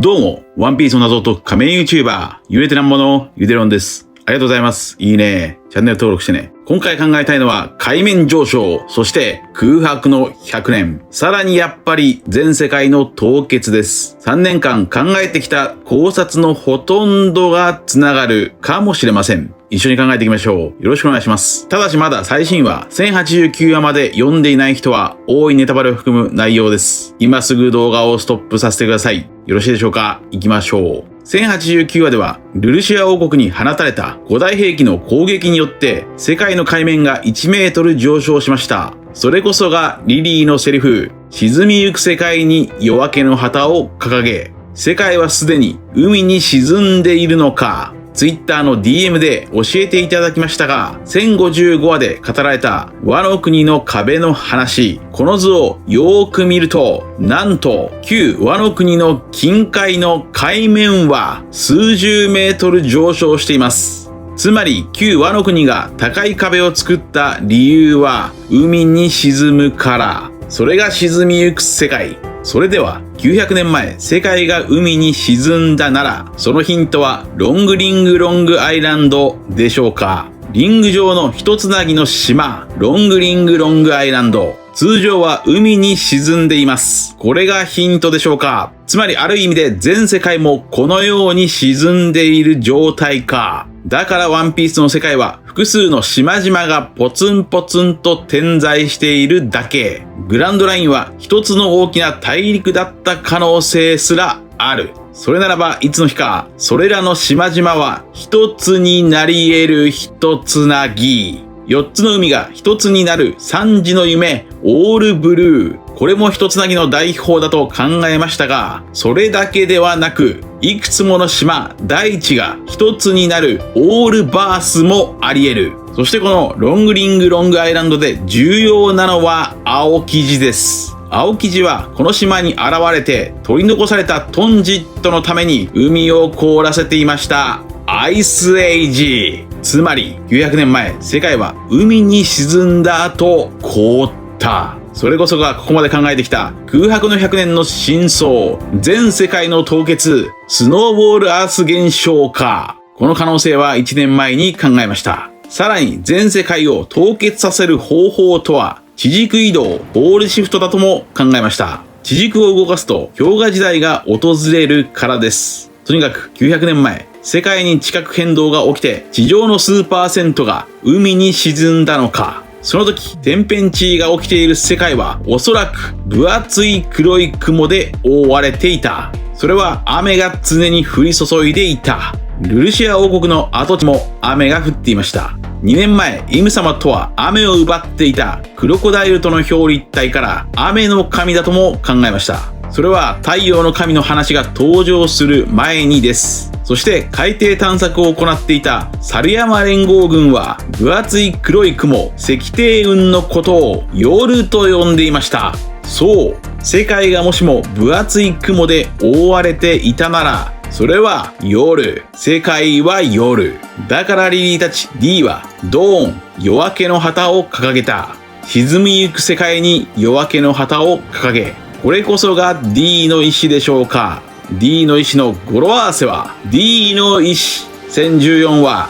どうも、ワンピースの謎を解く仮面 YouTuber、ゆれてなんぼのゆでろんです。ありがとうございます。いいね。チャンネル登録してね。今回考えたいのは海面上昇、そして空白の100年。さらにやっぱり全世界の凍結です。3年間考えてきた考察のほとんどがつながるかもしれません。一緒に考えていきましょう。よろしくお願いします。ただしまだ最新話1089話まで読んでいない人は大いネタバレを含む内容です。今すぐ動画をストップさせてください。よろしいでしょうか？行きましょう。1089話ではルルシア王国に放たれた古代兵器の攻撃によって世界の海面が1メートル上昇しました。それこそがリリーのセリフ、沈みゆく世界に夜明けの旗を掲げ、世界はすでに海に沈んでいるのか、Twitter の DM で教えていただきましたが、1055話で語られたワノ国の壁の話、この図をよーく見ると、なんと旧ワノ国の近海の海面は数十メートル上昇しています。つまり旧ワノ国が高い壁を作った理由は海に沈むから。それが沈みゆく世界。それでは900年前世界が海に沈んだなら、そのヒントはロングリングロングアイランドでしょうか。リング状の一つなぎの島、ロングリングロングアイランド。通常は海に沈んでいます。これがヒントでしょうか。つまりある意味で全世界もこのように沈んでいる状態か。だからワンピースの世界は複数の島々がポツンポツンと点在しているだけ。グランドラインは一つの大きな大陸だった可能性すらある。それならばいつの日か、それらの島々は一つになり得る一つなぎ。4つの海が一つになる3時の夢、オールブルー。これも一つなぎの大法だと考えましたが、それだけではなく、いくつもの島、大地が一つになるオールバースもあり得る。そしてこのロングリングロングアイランドで重要なのは青生地です。青生地はこの島に現れて取り残されたトンジットのために海を凍らせていました。アイスエイジ。つまり900年前、世界は海に沈んだ後凍った。それこそがここまで考えてきた空白の100年の真相、全世界の凍結、スノーボールアース現象か。この可能性は1年前に考えました。さらに全世界を凍結させる方法とは、地軸移動、ポールシフトだとも考えました。地軸を動かすと氷河時代が訪れるからです。とにかく900年前、世界に地殻変動が起きて地上の数パーセントが海に沈んだのか。その時、天変地異が起きている世界はおそらく分厚い黒い雲で覆われていた。それは雨が常に降り注いでいた。ルルシア王国の跡地も雨が降っていました。2年前、イム様とは雨を奪っていたクロコダイルとの表裏一体から雨の神だとも考えました。それは太陽の神の話が登場する前にです。そして海底探索を行っていた猿山連合軍は分厚い黒い雲、石底雲のことを夜と呼んでいました。そう、世界がもしも分厚い雲で覆われていたなら、それは夜。世界は夜。だからリリーたち D はドーン、夜明けの旗を掲げた。沈みゆく世界に夜明けの旗を掲げ、これこそが D の意志でしょうか。D の意志の語呂合わせは D の意志。1014話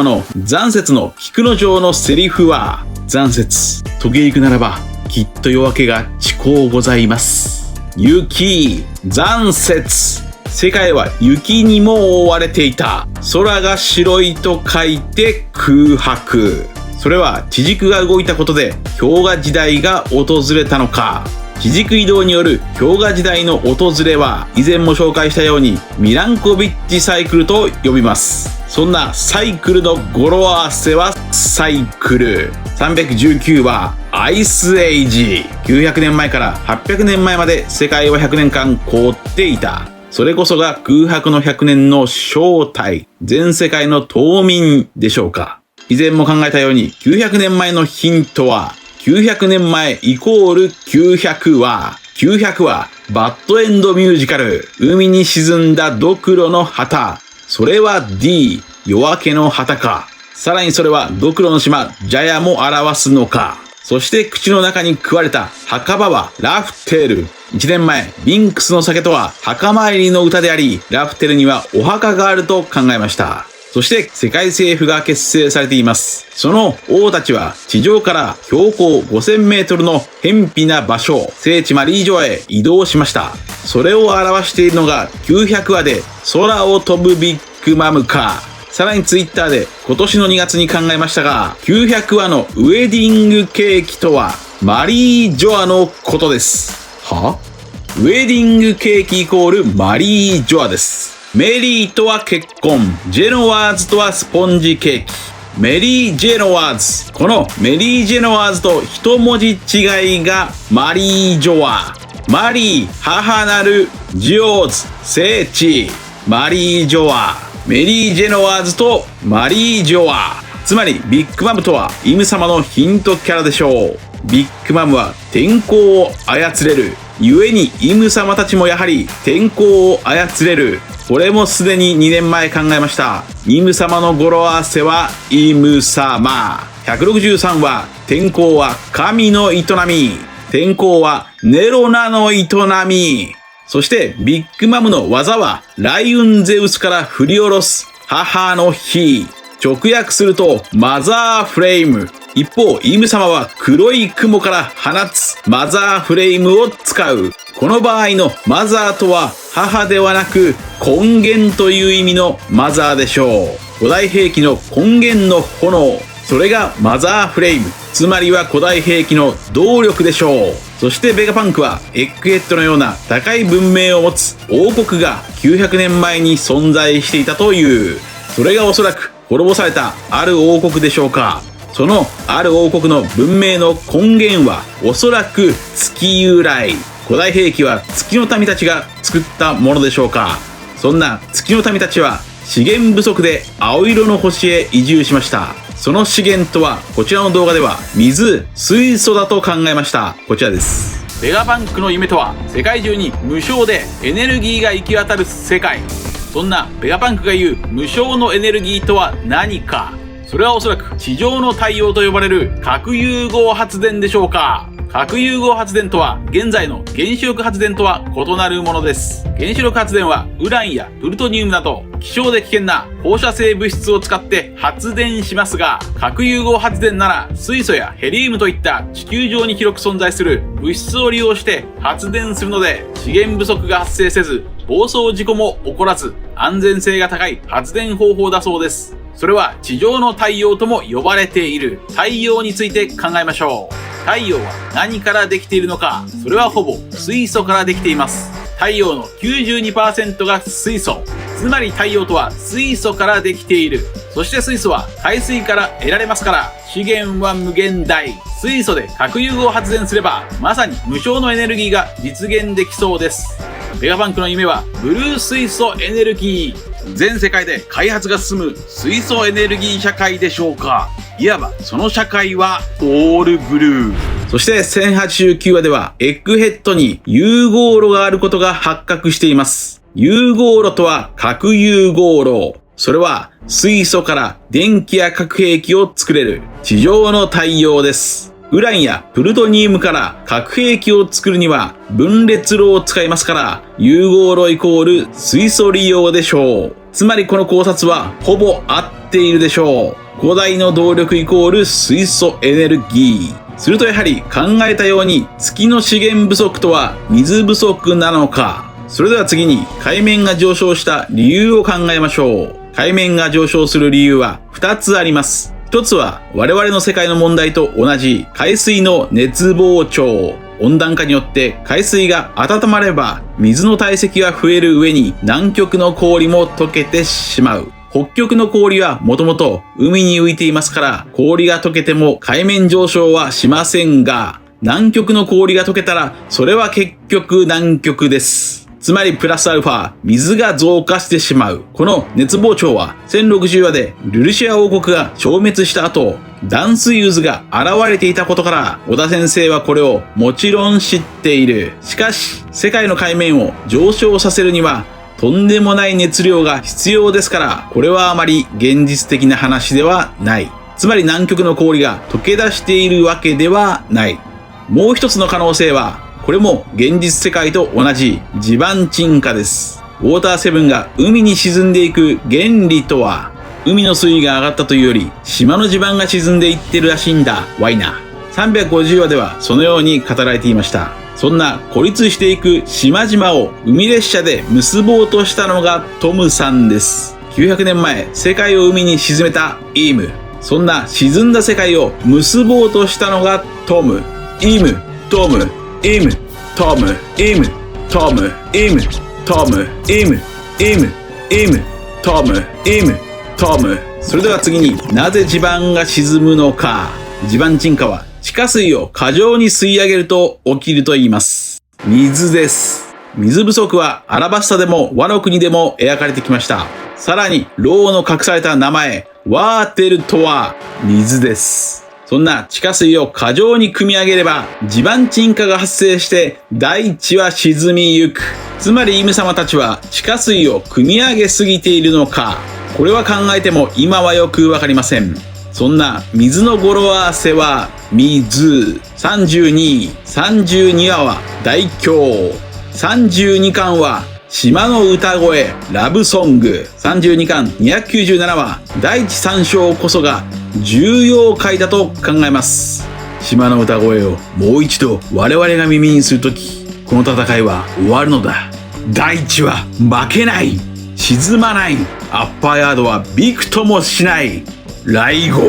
の残雪の菊之丞のセリフは、残雪溶けゆくならばきっと夜明けが近うございます。雪、残雪。世界は雪にも覆われていた。空が白いと書いて空白。それは地軸が動いたことで氷河時代が訪れたのか。地軸移動による氷河時代の訪れは以前も紹介したようにミランコビッチサイクルと呼びます。そんなサイクルの語呂合わせはサイクル。319はアイスエイジ。900年前から800年前まで世界は100年間凍っていた。それこそが空白の100年の正体、全世界の冬眠でしょうか。以前も考えたように900年前のヒントは900年前イコール900話。900話、バッドエンドミュージカル。海に沈んだドクロの旗。それは D、夜明けの旗か。さらにそれはドクロの島、ジャヤも表すのか。そして口の中に食われた墓場はラフテル。1年前、ビンクスの酒とは墓参りの歌であり、ラフテルにはお墓があると考えました。そして世界政府が結成されています。その王たちは地上から標高5000メートルの偏僻な場所、聖地マリージョアへ移動しました。それを表しているのが900話で空を飛ぶビッグマムか。さらにツイッターで今年の2月に考えましたが、900話のウェディングケーキとはマリージョアのことです。は？ウェディングケーキイコールマリージョアです。メリーとは結婚、ジェノワーズとはスポンジケーキ。メリー・ジェノワーズ。このメリー・ジェノワーズと一文字違いがマリー・ジョア。マリー、母なるジオーズ、聖地。マリー・ジョア。メリー・ジェノワーズとマリー・ジョア。つまりビッグマムとはイム様のヒントキャラでしょう。ビッグマムは天候を操れる。故にイム様たちもやはり天候を操れる。これもすでに2年前考えました。イム様の語呂合わせはイム様。163は天候は神の営み。天候はネロナの営み。そしてビッグマムの技は雷雲ゼウスから振り下ろす母の日。直訳するとマザーフレーム。一方、イム様は黒い雲から放つマザーフレームを使う。この場合のマザーとは母ではなく根源という意味のマザーでしょう。古代兵器の根源の炎。それがマザーフレーム。つまりは古代兵器の動力でしょう。そしてベガパンクはエッグヘッドのような高い文明を持つ王国が900年前に存在していたという。それがおそらく滅ぼされたある王国でしょうか。そのある王国の文明の根源はおそらく月由来。古代兵器は月の民たちが作ったものでしょうか。そんな月の民たちは資源不足で青色の星へ移住しました。その資源とはこちらの動画では水素だと考えました。こちらです。ベガパンクの夢とは世界中に無償でエネルギーが行き渡る世界。そんなベガパンクが言う無償のエネルギーとは何か。それはおそらく地上の太陽と呼ばれる核融合発電でしょうか。核融合発電とは現在の原子力発電とは異なるものです。原子力発電はウランやプルトニウムなど希少で危険な放射性物質を使って発電しますが、核融合発電なら水素やヘリウムといった地球上に広く存在する物質を利用して発電するので、資源不足が発生せず暴走事故も起こらず安全性が高い発電方法だそうです。それは地上の太陽とも呼ばれている太陽について考えましょう。太陽は何からできているのか。それはほぼ水素からできています。太陽の 92% が水素。つまり太陽とは水素からできている。そして水素は海水から得られますから、資源は無限大。水素で核融合発電すればまさに無償のエネルギーが実現できそうです。ベガパンクの夢はブルー水素エネルギー。全世界で開発が進む水素エネルギー社会でしょうか。いわばその社会はオールブルー。そして1089話ではエッグヘッドに融合炉があることが発覚しています。融合炉とは核融合炉。それは水素から電気や核兵器を作れる地上の太陽です。ウランやプルトニウムから核兵器を作るには分裂炉を使いますから、融合炉イコール水素利用でしょう。つまりこの考察はほぼ合っているでしょう。古代の動力イコール水素エネルギー。するとやはり考えたように月の資源不足とは水不足なのか。それでは次に海面が上昇した理由を考えましょう。海面が上昇する理由は2つあります。一つは我々の世界の問題と同じ海水の熱膨張。温暖化によって海水が温まれば水の体積が増える上に南極の氷も溶けてしまう。北極の氷はもともと海に浮いていますから、氷が溶けても海面上昇はしませんが、南極の氷が溶けたらそれは結局南極です。つまりプラスアルファ、水が増加してしまう。この熱膨張は1060話でルルシア王国が消滅した後、断水渦が現れていたことから、小田先生はこれをもちろん知っている。しかし、世界の海面を上昇させるには、とんでもない熱量が必要ですから、これはあまり現実的な話ではない。つまり南極の氷が溶け出しているわけではない。もう一つの可能性は、これも現実世界と同じ地盤沈下です。ウォーターセブンが海に沈んでいく原理とは、海の水位が上がったというより、島の地盤が沈んでいってるらしいんだ、ワイナ。350話ではそのように語られていました。そんな孤立していく島々を海列車で結ぼうとしたのがトムさんです。900年前、世界を海に沈めたイム。そんな沈んだ世界を結ぼうとしたのがトム。イム、トム、イム、トム、イム、トム、イム、トム、イム、イム、イム、トム、イム、トム。それでは次になぜ地盤が沈むのか。地盤沈下は地下水を過剰に吸い上げると起きると言います。水です。水不足はアラバスタでもワノ国でも描かれてきました。さらに、ローの隠された名前、ワーテルとは水です。そんな地下水を過剰に汲み上げれば、地盤沈下が発生して大地は沈みゆく。つまりイム様たちは地下水を汲み上げすぎているのか。これは考えても今はよくわかりません。そんな水の語呂合わせは水。32話は大凶。32巻は島の歌声ラブソング。32巻297話大地三章こそが重要回だと考えます。島の歌声をもう一度我々が耳にするとき、この戦いは終わるのだ。大地は負けない。沈まない。アッパーヤードはびくともしない。来号。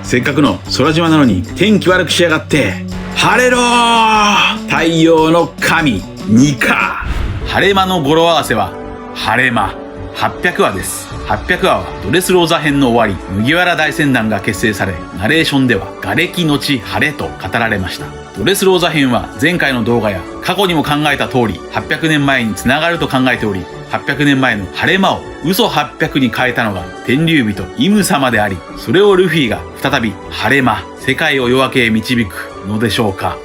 せっかくの空島なのに天気悪くしやがって。晴れろー。太陽の神ニカ。晴れ間の語呂合わせは晴れ間。800話です。800話はドレスローザ編の終わり、麦わら大船団が結成され、ナレーションでは瓦礫のち晴れと語られました。ドレスローザ編は前回の動画や過去にも考えた通り、800年前に繋がると考えており、800年前の晴れ間を嘘800に変えたのが天竜人イム様であり、それをルフィが再び晴れ間、世界を夜明けへ導くのでしょうか。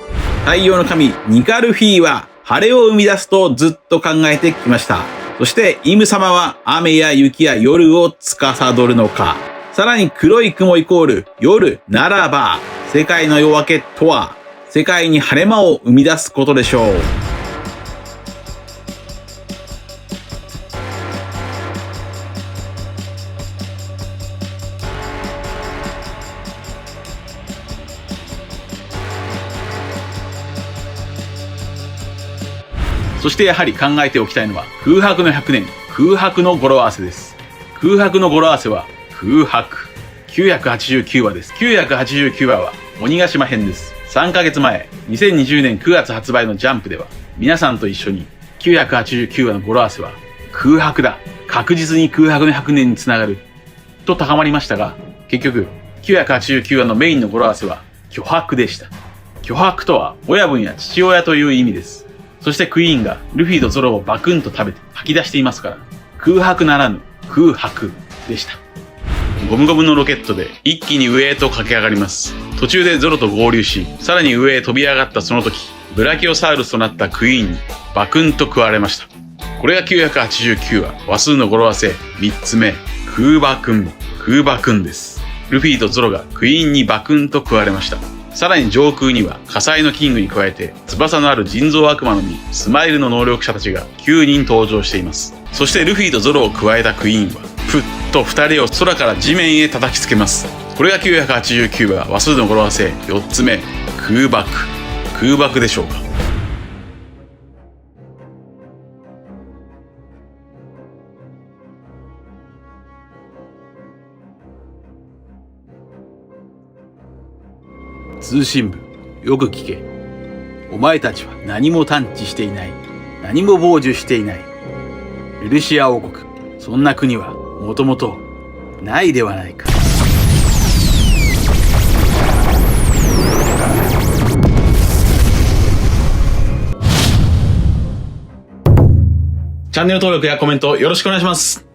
太陽の神ニカルフィは晴れを生み出すとずっと考えてきました。そしてイム様は雨や雪や夜を司るのか。さらに黒い雲イコール夜ならば、世界の夜明けとは世界に晴れ間を生み出すことでしょう。そしてやはり考えておきたいのは空白の100年、空白の語呂合わせです。空白の語呂合わせは空白。989話です。989話は鬼ヶ島編です。3ヶ月前、2020年9月発売のジャンプでは、皆さんと一緒に989話の語呂合わせは空白だ。確実に空白の100年につながる。と高まりましたが、結局989話のメインの語呂合わせは巨白でした。巨白とは親分や父親という意味です。そしてクイーンがルフィとゾロをバクンと食べて吐き出していますから、空白ならぬ空白でした。ゴムゴムのロケットで一気に上へと駆け上がります。途中でゾロと合流し、さらに上へ飛び上がったその時、ブラキオサウルスとなったクイーンにバクンと食われました。これが989話、話数の語呂合わせ3つ目、空爆です。ルフィとゾロがクイーンにバクンと食われました。さらに上空には火災のキングに加えて翼のある人造悪魔の実スマイルの能力者たちが9人登場しています。そしてルフィとゾロを加えたクイーンはふっと2人を空から地面へ叩きつけます。これが989話話数の語呂合わせ4つ目、空爆でしょうか。通信部、よく聞け。お前たちは何も探知していない。何も傍受していない。ルルシア王国、そんな国はもともとないではないか。チャンネル登録やコメントよろしくお願いします。